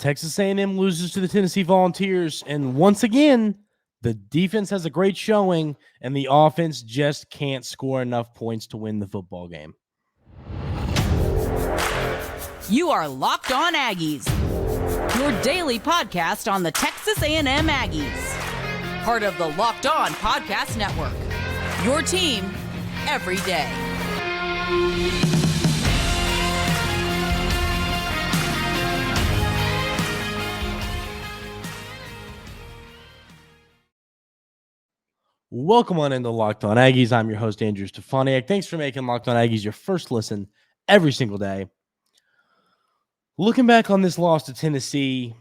Texas A&M loses to the Tennessee Volunteers, and once again, the defense has a great showing, and the offense just can't score enough points to win the football game. You are Locked On Aggies, your daily podcast on the Texas A&M Aggies, part of the Locked On Podcast Network, your team every day. Welcome on into Locked On Aggies. I'm your host, Andrew Stefaniak. Thanks for making Locked On Aggies your first listen every single day. Looking back on this loss to Tennessee,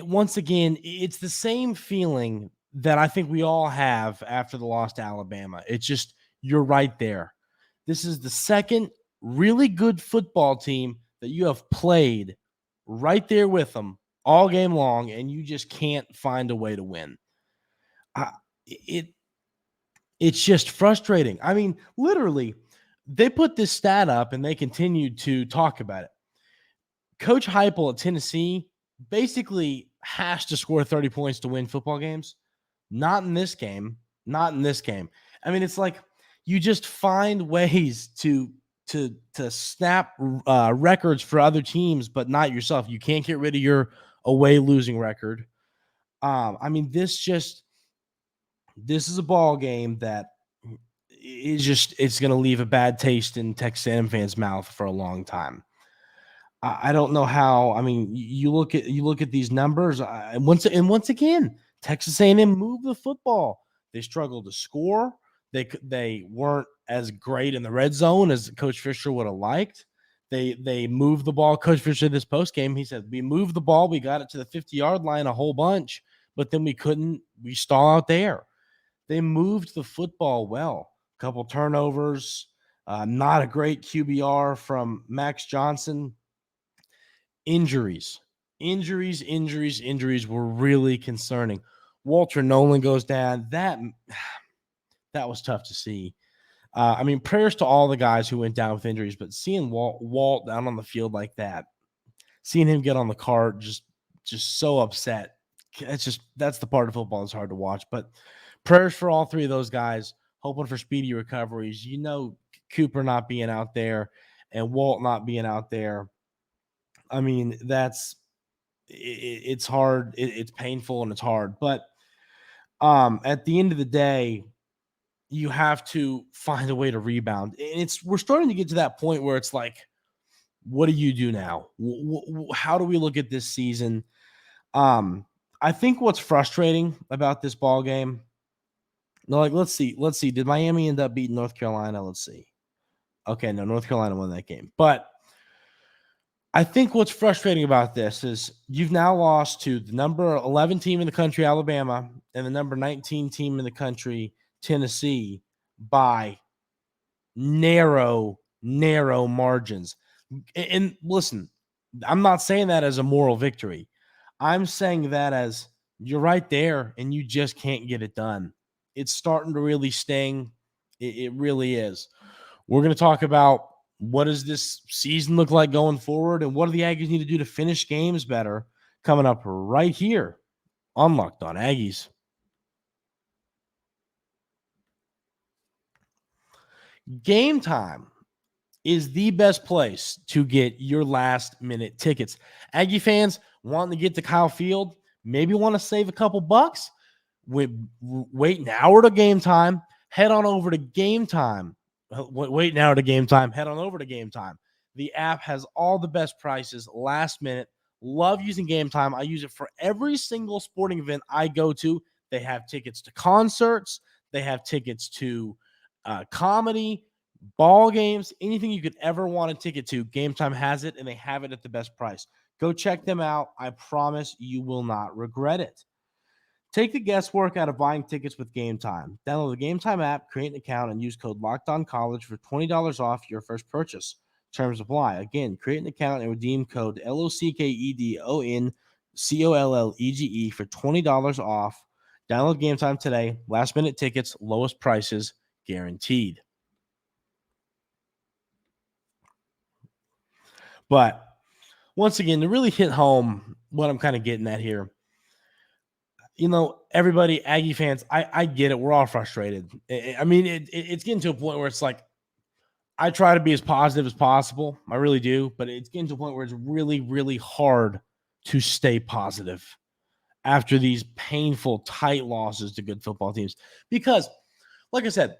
once again, it's the same feeling that I think we all have after the loss to Alabama. It's just, you're right there. This is the second really good football team that you have played right there with them all game long, and you just can't find a way to win. It's just frustrating. I mean, literally, they put this stat up and they continued to talk about it. Coach Heupel at Tennessee basically has to score 30 points to win football games. Not in this game. Not in this game. I mean, it's like you just find ways to snap records for other teams, but not yourself. You can't get rid of your away losing record. I mean, this is a ball game that it's going to leave a bad taste in Texas A&M fans' mouth for a long time. I don't know how. I mean, you look at these numbers, and once again, Texas A&M moved the football. They struggled to score. They weren't as great in the red zone as Coach Fisher would have liked. They moved the ball. Coach Fisher this post game, he said, we moved the ball. We got it to the 50-yard line a whole bunch, but then we couldn't. We stall out there. They moved the football well. A couple turnovers, not a great QBR from Max Johnson. Injuries were really concerning. Walter Neyland goes down. That was tough to see. I mean, prayers to all the guys who went down with injuries, but seeing Walt down on the field like that, seeing him get on the cart, just so upset. That's the part of football that's hard to watch. But prayers for all three of those guys, hoping for speedy recoveries. You know, Cooper not being out there and Walt not being out there. I mean, it's hard. It's painful and it's hard. But at the end of the day, you have to find a way to rebound. And we're starting to get to that point where it's like, what do you do now? How do we look at this season? I think what's frustrating about this ball game, let's see. Did Miami end up beating North Carolina? Let's see. Okay, no, North Carolina won that game. But I think what's frustrating about this is you've now lost to the number 11 team in the country, Alabama, and the number 19 team in the country, Tennessee, by narrow margins. And listen, I'm not saying that as a moral victory. I'm saying that as you're right there and you just can't get it done. It's starting to really sting. It really is. We're going to talk about what does this season look like going forward, and what do the Aggies need to do to finish games better, coming up right here on Locked On Aggies. Game Time is the best place to get your last-minute tickets. Aggie fans wanting to get to Kyle Field, maybe want to save a couple bucks, wait an hour to Game Time, head on over to Game Time. Wait an hour to Game Time, head on over to Game Time. The app has all the best prices, last minute. Love using Game Time. I use it for every single sporting event I go to. They have tickets to concerts. They have tickets to comedy, ball games, anything you could ever want a ticket to. Game Time has it, and they have it at the best price. Go check them out. I promise you will not regret it. Take the guesswork out of buying tickets with Game Time. Download the Game Time app, create an account, and use code LOCKEDONCollege for $20 off your first purchase. Terms apply. Again, create an account and redeem code LOCKEDONCOLLEGE for $20 off. Download Game Time today. Last-minute tickets, lowest prices guaranteed. But once again, to really hit home what I'm kind of getting at here, everybody, Aggie fans, I get it. We're all frustrated. I mean, it's getting to a point where it's like, I try to be as positive as possible. I really do. But it's getting to a point where it's really, really hard to stay positive after these painful, tight losses to good football teams. Because, like I said,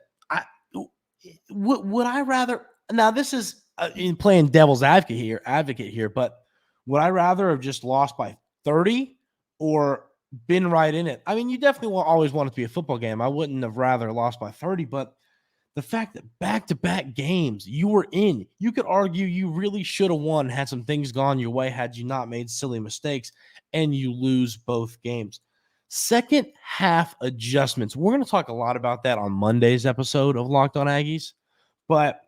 would I rather – now, this is in playing devil's advocate here, but would I rather have just lost by 30 or been right in it? I mean, you definitely always want it to be a football game. I wouldn't have rather lost by 30, but the fact that back-to-back games you were in, you could argue you really should have won had some things gone your way, had you not made silly mistakes, and you lose both games. Second half adjustments. We're going to talk a lot about that on Monday's episode of Locked On Aggies, but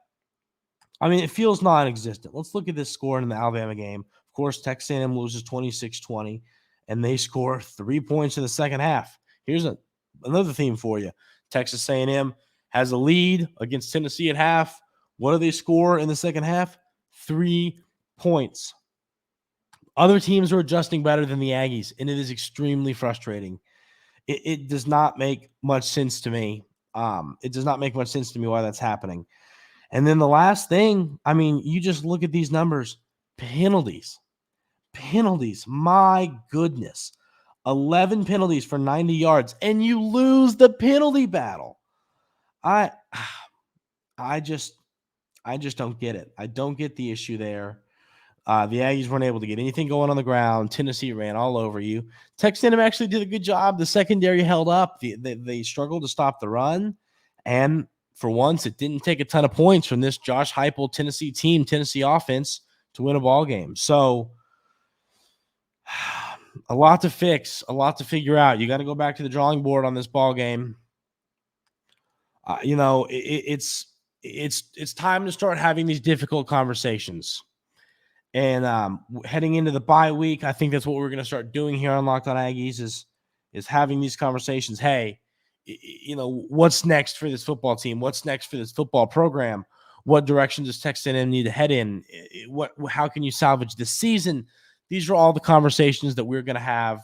I mean, it feels non-existent. Let's look at this score in the Alabama game. Of course, Texas A&M loses 26-20, and they score 3 points in the second half. Here's another theme for you. Texas A&M has a lead against Tennessee at half. What do they score in the second half? 3 points. Other teams are adjusting better than the Aggies, and it is extremely frustrating. It does not make much sense to me. It does not make much sense to me why that's happening. And then the last thing, I mean, you just look at these numbers. Penalties. My goodness. 11 penalties for 90 yards, and you lose the penalty battle. I just don't get it. I don't get the issue there. The Aggies weren't able to get anything going on the ground. Tennessee ran all over you. Texas A&M actually did a good job. The secondary held up. They struggled to stop the run. And for once, it didn't take a ton of points from this Josh Heupel Tennessee offense to win a ball game. So a lot to fix, a lot to figure out. You got to go back to the drawing board on this ball game. It's time to start having these difficult conversations. And heading into the bye week, I think that's what we're going to start doing here on Locked On Aggies is having these conversations. Hey, what's next for this football team? What's next for this football program? What direction does Texas A&M need to head in? How can you salvage this season? These are all the conversations that we're going to have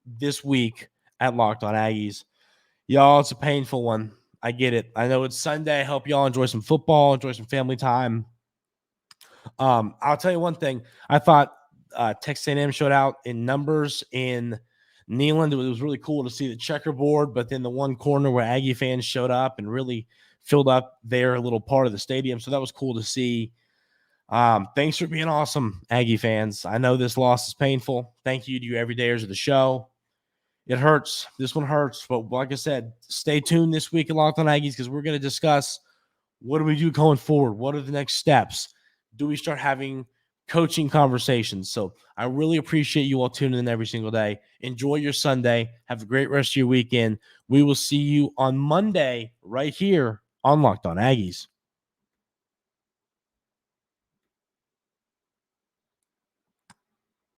this week at Locked On Aggies. Y'all, it's a painful one. I get it. I know it's Sunday. I hope y'all enjoy some football, enjoy some family time. I'll tell you one thing. I thought Texas A&M showed out in numbers in Neyland. It was really cool to see the checkerboard, but then the one corner where Aggie fans showed up and really filled up their little part of the stadium. So that was cool to see. Thanks for being awesome, Aggie fans. I know this loss is painful. Thank you to you everydayers of the show. It hurts. This one hurts. But like I said, stay tuned this week at Locked On Aggies because we're going to discuss what do we do going forward? What are the next steps? Do we start having coaching conversations? So I really appreciate you all tuning in every single day. Enjoy your Sunday. Have a great rest of your weekend. We will see you on Monday right here on Locked On Aggies.